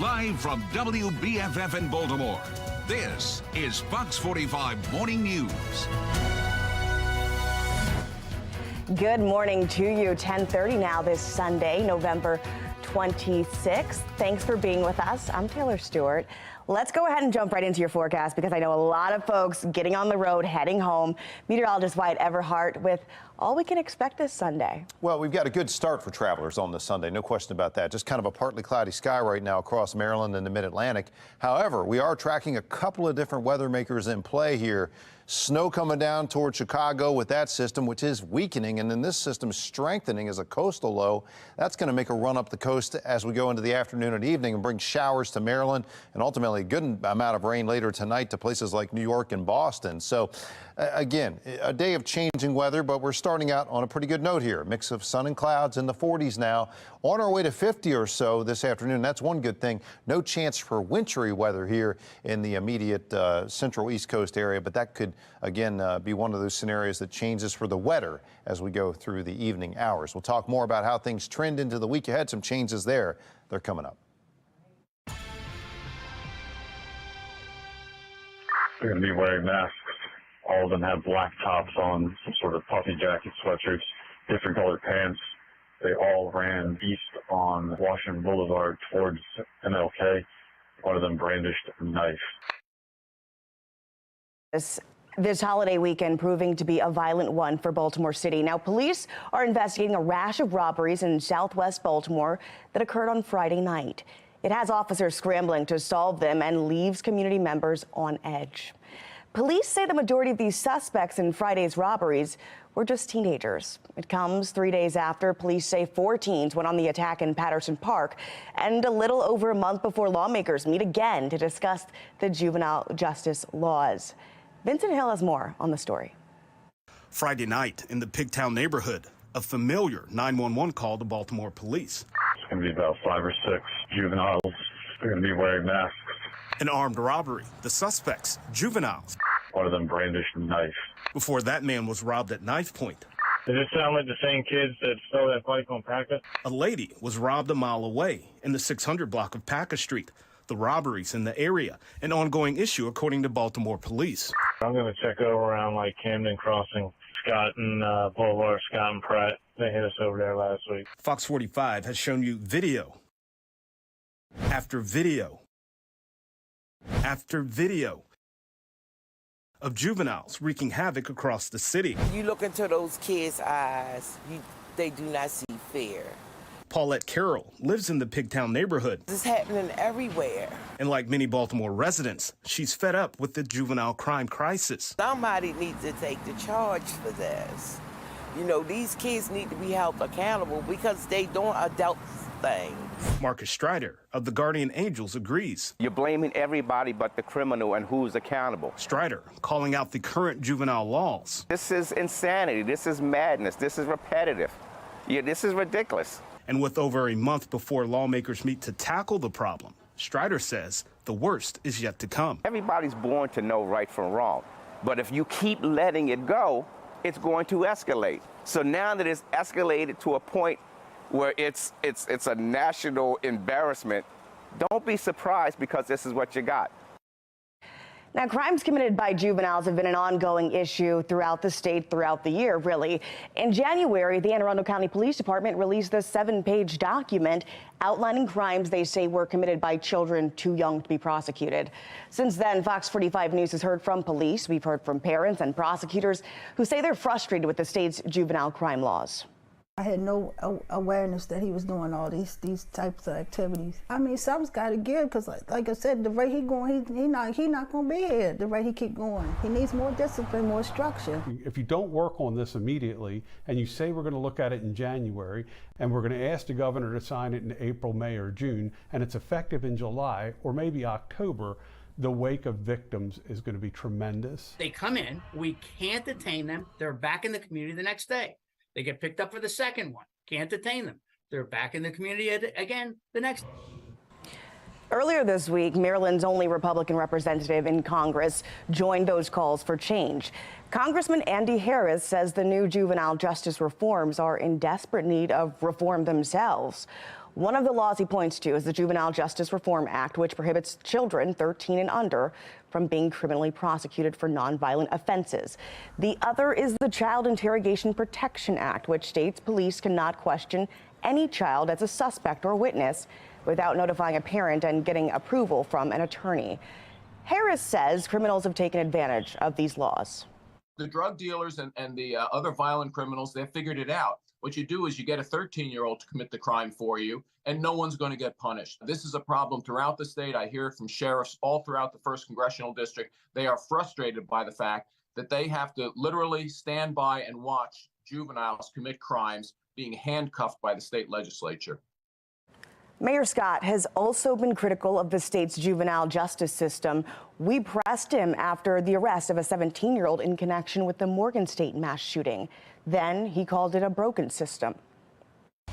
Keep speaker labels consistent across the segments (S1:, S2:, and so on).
S1: Live from WBFF in Baltimore, this is Fox 45 Morning News.
S2: Good morning to you. 10:30 now this Sunday, November 26th. Thanks for being with us. I'm Taylor Stewart. Let's go ahead and jump right into your forecast because I know a lot of folks getting on the road, heading home. Meteorologist Wyatt Everhart with all we can expect this Sunday.
S3: Well, we've got a good start for travelers on this Sunday, no question about that. Just kind of a partly cloudy sky right now across Maryland and the mid-Atlantic. However, we are tracking a couple of different weather makers in play here. Snow coming down towards Chicago with that system, which is weakening, and then this system strengthening as a coastal low. That's going to make a run up the coast as we go into the afternoon and evening and bring showers to Maryland and ultimately a good amount of rain later tonight to places like New York and Boston. So again, a day of changing weather, but we're starting out on a pretty good note here. Mix of sun and clouds in the 40s now. On our way to 50 or so this afternoon. That's one good thing. No chance for wintry weather here in the immediate central East Coast area, but that could again be one of those scenarios that changes for the wetter as we go through the evening hours. We'll talk more about how things trend into the week ahead. Some changes there. They're coming up.
S4: They're going to be wearing masks. All of them have black tops on, some sort of puffy jacket, sweatshirts, different colored pants. They all ran east on Washington Boulevard towards MLK. One of them brandished a knife.
S2: This holiday weekend proving to be a violent one for Baltimore City. Now, police are investigating a rash of robberies in southwest Baltimore that occurred on Friday night. It has officers scrambling to solve them and leaves community members on edge. Police say the majority of these suspects in Friday's robberies were just teenagers. It comes 3 days after police say 4 teens went on the attack in Patterson Park, and a little over a month before lawmakers meet again to discuss the juvenile justice laws. Vincent Hill has more on the story.
S5: Friday night in the Pigtown neighborhood, a familiar 911 call to Baltimore police.
S4: It's going to be about 5 or 6 juveniles. They're going to be wearing masks.
S5: An armed robbery. The suspects, juveniles.
S4: One of them brandished a knife.
S5: Before that man was robbed at knife point.
S6: Does it sound like the same kids that stole that bike on Packer?
S5: A lady was robbed a mile away in the 600 block of Packer Street. The robberies in the area, an ongoing issue according to Baltimore police.
S6: I'm going to check over around like Camden Crossing, Scott and Boulevard, Scott and Pratt. They hit us over there last week.
S5: Fox 45 has shown you video after video after video of juveniles wreaking havoc across the city.
S7: You look into those kids' eyes, they do not see fear.
S5: Paulette Carroll lives in the Pigtown neighborhood.
S7: This is happening everywhere.
S5: And like many Baltimore residents, she's fed up with the juvenile crime crisis.
S7: Somebody needs to take the charge for this. You know, these kids need to be held accountable because they doing adult things.
S5: Marcus Strider of the Guardian Angels agrees.
S8: You're blaming everybody but the criminal and who's accountable.
S5: Strider calling out the current juvenile laws.
S8: This is insanity. This is madness. This is repetitive. Yeah, this is ridiculous.
S5: And with over a month before lawmakers meet to tackle the problem, Strider says the worst is yet to come.
S8: Everybody's born to know right from wrong. But if you keep letting it go, it's going to escalate. So now that it's escalated to a point where it's a national embarrassment, don't be surprised because this is what you got.
S2: Now, crimes committed by juveniles have been an ongoing issue throughout the state, throughout the year, really. In January, the Anne Arundel County Police Department released a 7-page document outlining crimes they say were committed by children too young to be prosecuted. Since then, Fox 45 News has heard from police. We've heard from parents and prosecutors who say they're frustrated with the state's juvenile crime laws.
S9: I had no awareness that he was doing all these types of activities. I mean, something's got to give because, like I said, the rate he going, he not going to be here. The rate he keep going, he needs more discipline, more structure.
S10: If you don't work on this immediately, and you say we're going to look at it in January, and we're going to ask the governor to sign it in April, May, or June, and it's effective in July or maybe October, the wake of victims is going to be tremendous.
S11: They come in, we can't detain them. They're back in the community the next day. They get picked up for the second one. Can't detain them. They're back in the community again the next day.
S2: Earlier this week, Maryland's only Republican representative in Congress joined those calls for change. Congressman Andy Harris says the new juvenile justice reforms are in desperate need of reform themselves. One of the laws he points to is the Juvenile Justice Reform Act, which prohibits children 13 and under from being criminally prosecuted for nonviolent offenses. The other is the Child Interrogation Protection Act, which states police cannot question any child as a suspect or witness without notifying a parent and getting approval from an attorney. Harris says criminals have taken advantage of these laws.
S12: The drug dealers and the other violent criminals, they've figured it out. What you do is you get a 13-year-old to commit the crime for you, and no one's going to get punished. This is a problem throughout the state. I hear it from sheriffs all throughout the 1st Congressional District. They are frustrated by the fact that they have to literally stand by and watch juveniles commit crimes being handcuffed by the state legislature.
S2: Mayor Scott has also been critical of the state's juvenile justice system. We pressed him after the arrest of a 17-year-old in connection with the Morgan State mass shooting. Then he called it a broken system.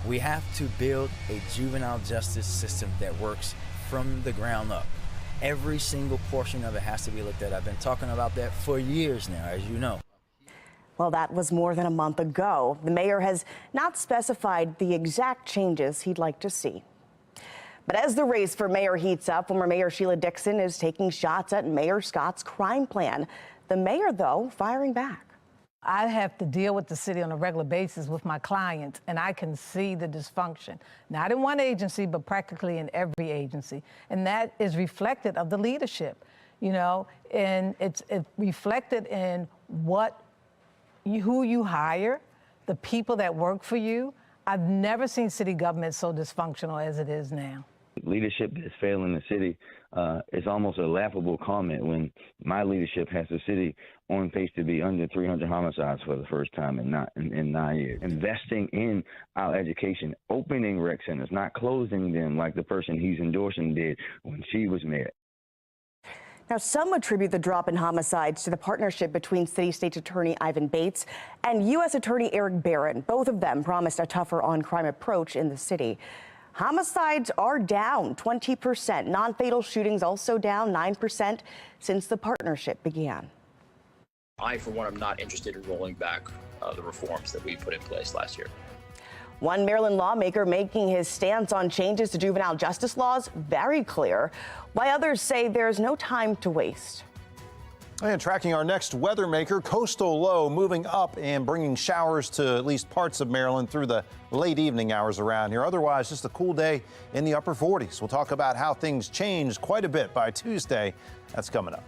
S13: We have to build a juvenile justice system that works from the ground up. Every single portion of it has to be looked at. I've been talking about that for years now, as you know.
S2: Well, that was more than a month ago. The mayor has not specified the exact changes he'd like to see. But as the race for mayor heats up, former Mayor Sheila Dixon is taking shots at Mayor Scott's crime plan. The mayor, though, firing back.
S14: I have to deal with the city on a regular basis with my clients, and I can see the dysfunction, not in one agency, but practically in every agency. And that is reflected of the leadership, you know, and it's reflected in who you hire, the people that work for you. I've never seen city government so dysfunctional as it is now.
S15: Leadership that's failing the city is almost a laughable comment when my leadership has the city on pace to be under 300 homicides for the first time in 9 years. Investing in our education, opening rec centers, not closing them like the person he's endorsing did when she was mayor.
S2: Now, some attribute the drop in homicides to the partnership between City State's Attorney Ivan Bates and U.S. Attorney Eric Barron. Both of them promised a tougher on-crime approach in the city. Homicides are down 20%. Non-fatal shootings also down 9% since the partnership began.
S16: I, for one, am not interested in rolling back the reforms that we put in place last year.
S2: One Maryland lawmaker making his stance on changes to juvenile justice laws very clear, while others say there's no time to waste.
S3: And tracking our next weather maker, coastal low moving up and bringing showers to at least parts of Maryland through the late evening hours around here. Otherwise, just a cool day in the upper 40s. We'll talk about how things change quite a bit by Tuesday. That's coming up.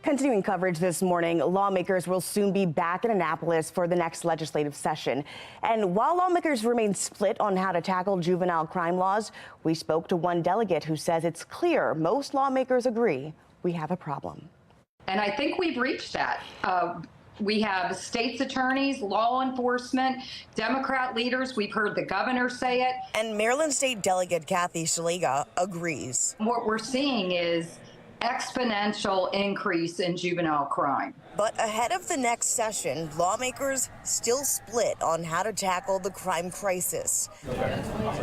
S2: Continuing coverage this morning, lawmakers will soon be back in Annapolis for the next legislative session. And while lawmakers remain split on how to tackle juvenile crime laws, we spoke to one delegate who says it's clear most lawmakers agree we have a problem.
S17: And I think we've reached that. We have state's attorneys, law enforcement, Democrat leaders. We've heard the governor say it.
S2: And Maryland State Delegate Kathy Szeliga agrees.
S17: What we're seeing is exponential increase in juvenile crime.
S2: But ahead of the next session, lawmakers still split on how to tackle the crime crisis.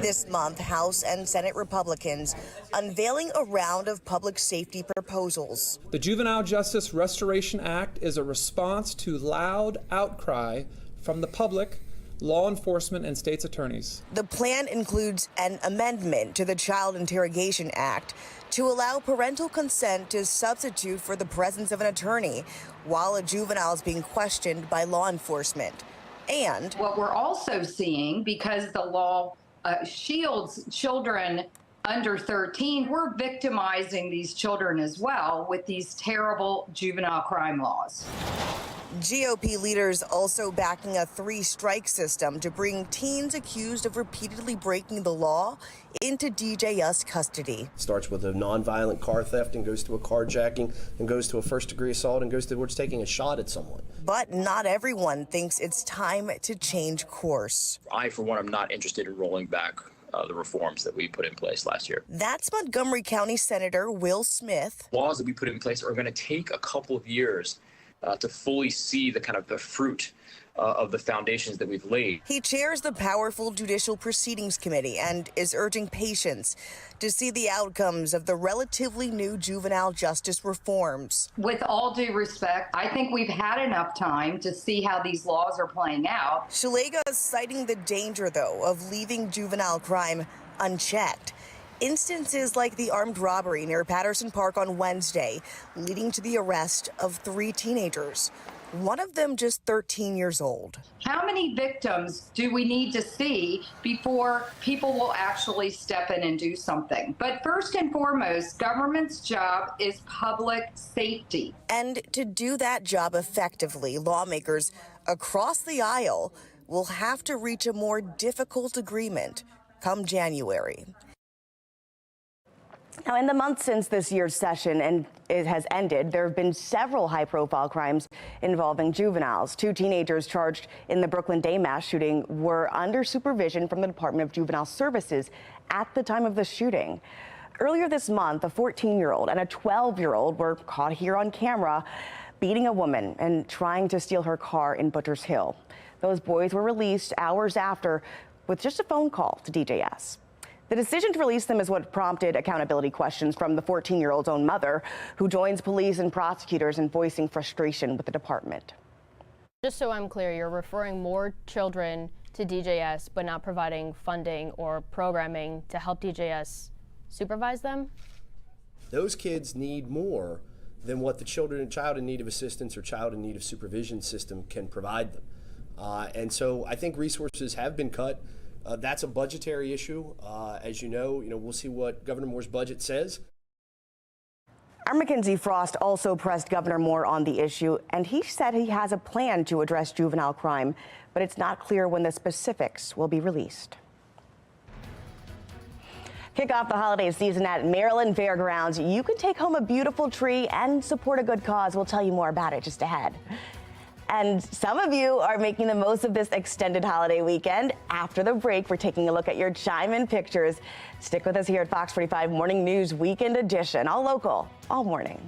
S2: This month, House and Senate Republicans unveiling a round of public safety proposals.
S18: The Juvenile Justice Restoration Act is a response to loud outcry from the public, law enforcement, and state's attorneys.
S2: The plan includes an amendment to the Child Interrogation Act to allow parental consent to substitute for the presence of an attorney while a juvenile is being questioned by law enforcement. And
S17: what we're also seeing, because the law shields children under 13, we're victimizing these children as well with these terrible juvenile crime laws.
S2: GOP leaders also backing a 3-strike system to bring teens accused of repeatedly breaking the law into DJS custody.
S19: Starts with a nonviolent car theft and goes to a carjacking and goes to a first-degree assault and goes towards taking a shot at someone.
S2: But not everyone thinks it's time to change course.
S16: I, for one, am not interested in rolling back the reforms that we put in place last year.
S2: That's Montgomery County Senator Will Smith.
S16: Laws that we put in place are going to take a couple of years to fully see the kind of the fruit of the foundations that we've laid.
S2: He chairs the powerful Judicial Proceedings Committee and is urging patience to see the outcomes of the relatively new juvenile justice reforms.
S17: With all due respect, I think we've had enough time to see how these laws are playing out.
S2: Szeliga is citing the danger, though, of leaving juvenile crime unchecked. Instances like the armed robbery near Patterson Park on Wednesday, leading to the arrest of 3 teenagers, one of them just 13 years old.
S17: How many victims do we need to see before people will actually step in and do something? But first and foremost, government's job is public safety.
S2: And to do that job effectively, lawmakers across the aisle will have to reach a more difficult agreement come January. Now, in the months since this year's session and it has ended, there have been several high-profile crimes involving juveniles. 2 teenagers charged in the Brooklyn Day mass shooting were under supervision from the Department of Juvenile Services at the time of the shooting. Earlier this month, a 14-year-old and a 12-year-old were caught here on camera beating a woman and trying to steal her car in Butchers Hill. Those boys were released hours after with just a phone call to DJS. The decision to release them is what prompted accountability questions from the 14-year-old's own mother, who joins police and prosecutors in voicing frustration with the department.
S20: Just so I'm clear, you're referring more children to DJS, but not providing funding or programming to help DJS supervise them?
S19: Those kids need more than what the child in need of assistance or child in need of supervision system can provide them. And so I think resources have been cut. That's a budgetary issue. As you know, we'll see what Governor Moore's budget says.
S2: Our Mackenzie Frost also pressed Governor Moore on the issue, and he said he has a plan to address juvenile crime, but it's not clear when the specifics will be released. Kick off the holiday season at Maryland Fairgrounds. You can take home a beautiful tree and support a good cause. We'll tell you more about it just ahead. And some of you are making the most of this extended holiday weekend. After the break, we're taking a look at your chime-in pictures. Stick with us here at Fox 45 Morning News Weekend Edition, all local, all morning.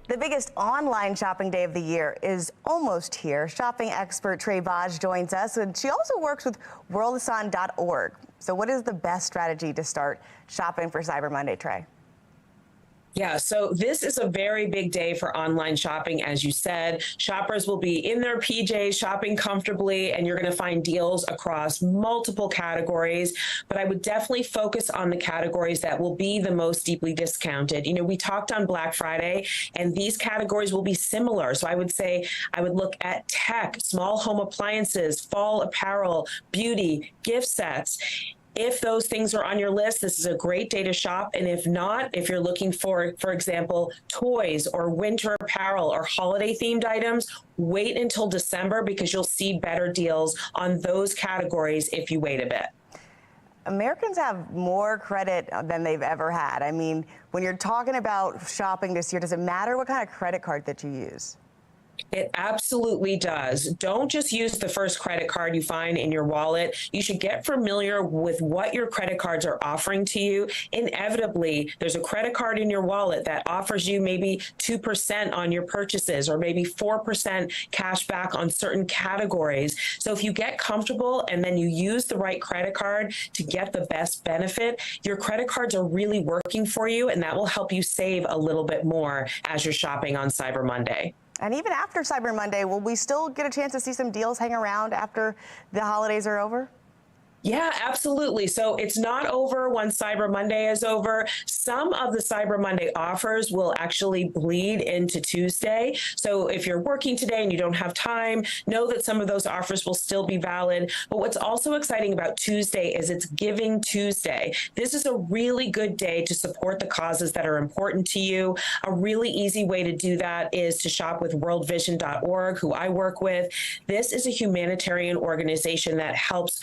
S2: The biggest online shopping day of the year is almost here. Shopping expert Trey Vaj joins us, and she also works with worldathon.org. So what is the best strategy to start shopping for Cyber Monday, Trey?
S21: Yeah, so this is a very big day for online shopping, as you said. Shoppers will be in their PJs shopping comfortably, and you're going to find deals across multiple categories. But I would definitely focus on the categories that will be the most deeply discounted. You know, we talked on Black Friday, and these categories will be similar. So I would say I would look at tech, small home appliances, fall apparel, beauty, gift sets. If those things are on your list, this is a great day to shop. And if not, if you're looking for example, toys or winter apparel or holiday themed items, wait until December because you'll see better deals on those categories if you wait a bit.
S2: Americans have more credit than they've ever had. I mean, when you're talking about shopping this year, does it matter what kind of credit card that you use?
S21: It absolutely does. Don't just use the first credit card you find in your wallet. You should get familiar with what your credit cards are offering to you. Inevitably, there's a credit card in your wallet that offers you maybe 2% on your purchases or maybe 4% cash back on certain categories. So if you get comfortable and then you use the right credit card to get the best benefit, your credit cards are really working for you, and that will help you save a little bit more as you're shopping on Cyber Monday.
S2: And even after Cyber Monday, will we still get a chance to see some deals hang around after the holidays are over?
S21: Yeah, absolutely. So it's not over once Cyber Monday is over. Some of the Cyber Monday offers will actually bleed into Tuesday. So if you're working today and you don't have time, know that some of those offers will still be valid. But what's also exciting about Tuesday is it's Giving Tuesday. This is a really good day to support the causes that are important to you. A really easy way to do that is to shop with worldvision.org, who I work with. This is a humanitarian organization that helps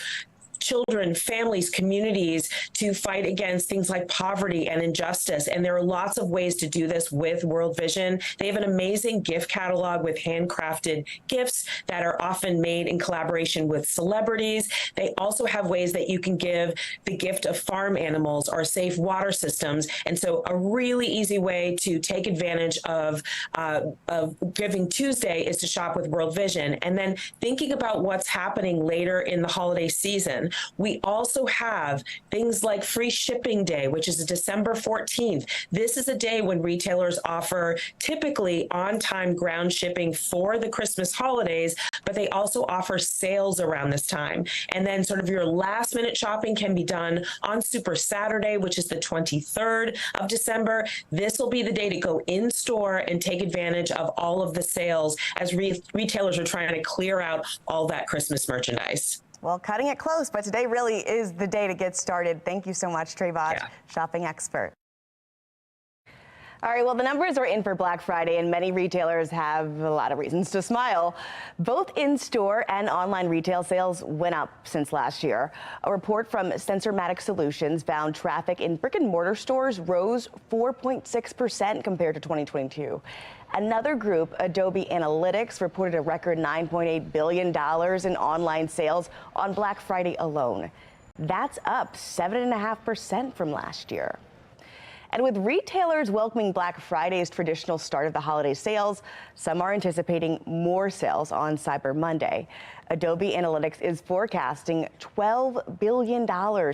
S21: children, families, communities to fight against things like poverty and injustice. And there are lots of ways to do this with World Vision. They have an amazing gift catalog with handcrafted gifts that are often made in collaboration with celebrities. They also have ways that you can give the gift of farm animals or safe water systems. And so a really easy way to take advantage of Giving Tuesday is to shop with World Vision. And then thinking about what's happening later in the holiday season, we also have things like Free Shipping Day, which is December 14th. This is a day when retailers offer typically on-time ground shipping for the Christmas holidays, but they also offer sales around this time. And then sort of your last-minute shopping can be done on Super Saturday, which is the 23rd of December. This will be the day to go in store and take advantage of all of the sales as retailers are trying to clear out all that Christmas merchandise.
S2: Well, cutting it close, but today really is the day to get started. Thank you so much, Trey Vaj, shopping expert. All right, well, the numbers are in for Black Friday, and many retailers have a lot of reasons to smile. Both in-store and online retail sales went up since last year. A report from Sensormatic Solutions found traffic in brick-and-mortar stores rose 4.6% compared to 2022. Another group, Adobe Analytics, reported a record $9.8 billion in online sales on Black Friday alone. That's up 7.5% from last year. And with retailers welcoming Black Friday's traditional start of the holiday sales, some are anticipating more sales on Cyber Monday. Adobe Analytics is forecasting $12 billion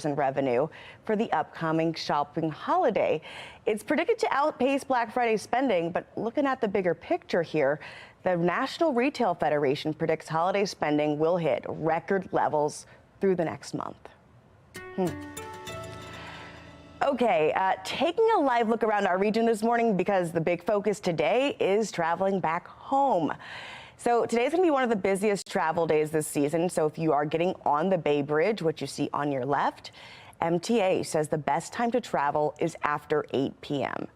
S2: in revenue for the upcoming shopping holiday. It's predicted to outpace Black Friday spending, but looking at the bigger picture here, the National Retail Federation predicts holiday spending will hit record levels through the next month. Okay, taking a live look around our region this morning because the big focus today is traveling back home. So today's going to be one of the busiest travel days this season. So if you are getting on the Bay Bridge, which you see on your left, MTA says the best time to travel is after 8 p.m.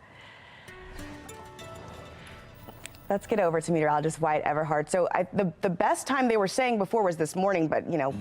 S2: Let's get over to meteorologist Wyatt Everhart. So the best time they were saying before was this morning, but you know,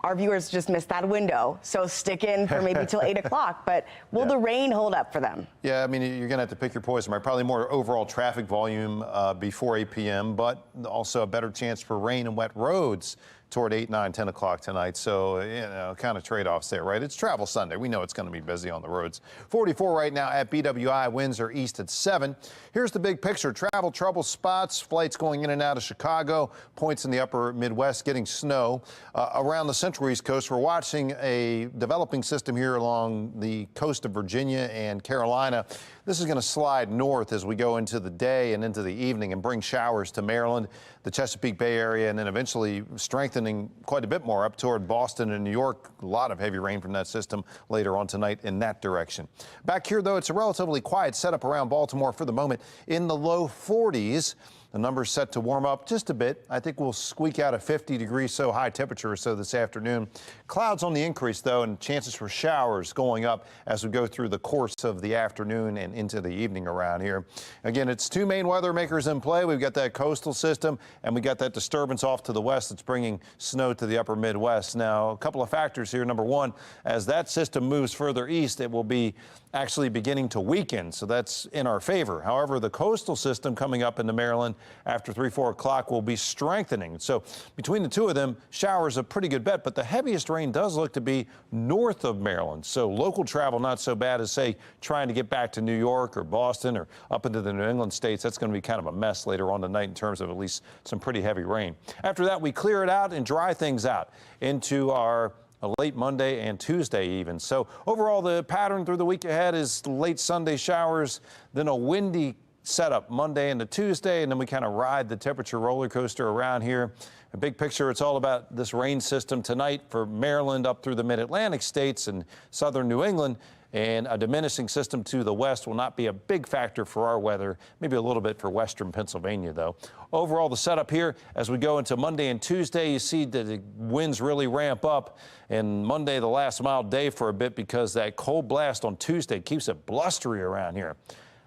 S2: our viewers just missed that window. So stick in for maybe till 8 o'clock. But will the rain hold up for them?
S3: Yeah, I mean, you're going to have to pick your poison, right? Probably more overall traffic volume before 8 p.m., but also a better chance for rain and wet roads toward 8, 9, 10 o'clock tonight. So, kind of trade-offs there, right? It's travel Sunday. We know it's going to be busy on the roads. 44 right now at BWI. Winds are east at 7. Here's the big picture. Travel trouble spots, flights going in and out of Chicago, points in the upper Midwest getting snow. Around the central East Coast, we're watching a developing system here along the coast of Virginia and Carolina. This is going to slide north as we go into the day and into the evening and bring showers to Maryland, the Chesapeake Bay area, and then eventually strengthening quite a bit more up toward Boston and New York. A lot of heavy rain from that system later on tonight in that direction. Back here, though, it's a relatively quiet setup around Baltimore for the moment in the low 40s. The number's set to warm up just a bit. I think we'll squeak out a 50 degrees so high temperature or so this afternoon. Clouds on the increase, though, and chances for showers going up as we go through the course of the afternoon and into the evening around here. Again, it's two main weather makers in play. We've got that coastal system, and we got that disturbance off to the west that's bringing snow to the upper Midwest. Now, a couple of factors here. Number one, as that system moves further east, it will be actually beginning to weaken, so that's in our favor. However, the coastal system coming up into Maryland after 3, 4 o'clock will be strengthening. So between the two of them, showers a pretty good bet, but the heaviest rain does look to be north of Maryland. So local travel not so bad as, say, trying to get back to New York or Boston or up into the New England states. That's going to be kind of a mess later on tonight in terms of at least some pretty heavy rain. After that, we clear it out and dry things out into our late Monday and Tuesday even. So overall, the pattern through the week ahead is late Sunday showers, then a windy setup Monday into Tuesday, and then we kind of ride the temperature roller coaster around here. A big picture, it's all about this rain system tonight for Maryland up through the mid-Atlantic states and southern New England. And a diminishing system to the west will not be a big factor for our weather, maybe a little bit for western Pennsylvania, though. Overall, the setup here as we go into Monday and Tuesday, you see that the winds really ramp up. And Monday, the last mild day for a bit because that cold blast on Tuesday keeps it blustery around here.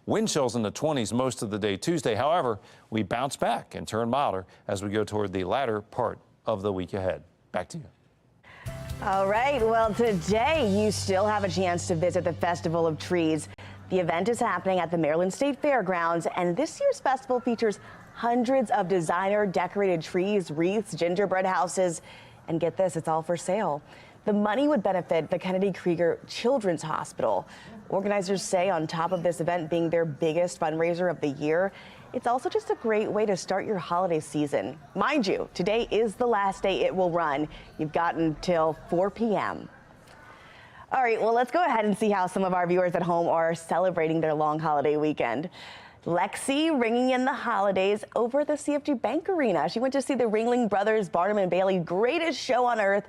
S3: Wind chills in the 20s most of the day Tuesday. However, we bounce back and turn milder as we go toward the latter part of the week ahead. Back to you.
S2: All right, well, today you still have a chance to visit the Festival of Trees. The event is happening at the Maryland State Fairgrounds, and this year's festival features hundreds of designer decorated trees, wreaths, gingerbread houses, and get this, it's all for sale. The money would benefit the Kennedy Krieger Children's Hospital. Organizers say on top of this event being their biggest fundraiser of the year, it's also just a great way to start your holiday season. Mind you, today is the last day it will run. You've got until 4 p.m. All right, well, let's go ahead and see how some of our viewers at home are celebrating their long holiday weekend. Lexi ringing in the holidays over the CFG Bank Arena. She went to see the Ringling Brothers, Barnum and Bailey greatest show on earth.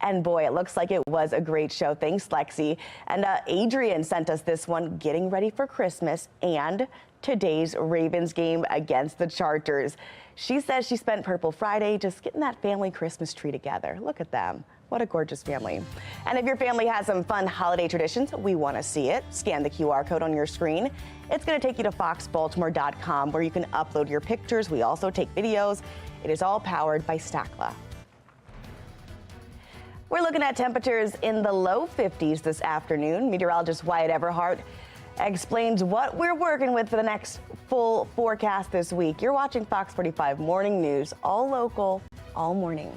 S2: And boy, it looks like it was a great show. Thanks, Lexi. And Adrian sent us this one, getting ready for Christmas and today's Ravens game against the Chargers. She says she spent Purple Friday just getting that family Christmas tree together. Look at them. What a gorgeous family. And if your family has some fun holiday traditions, we want to see it. Scan the QR code on your screen. It's going to take you to foxbaltimore.com where you can upload your pictures. We also take videos. It is all powered by Stackla. We're looking at temperatures in the low 50s this afternoon. Meteorologist Wyatt Everhart explains what we're working with for the next full forecast this week. You're watching Fox 45 Morning News, all local, all morning.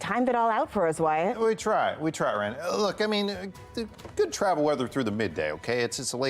S2: timed it all out for us, Wyatt.
S3: We try, Rand. Look, I mean, good travel weather through the midday, okay? It's a late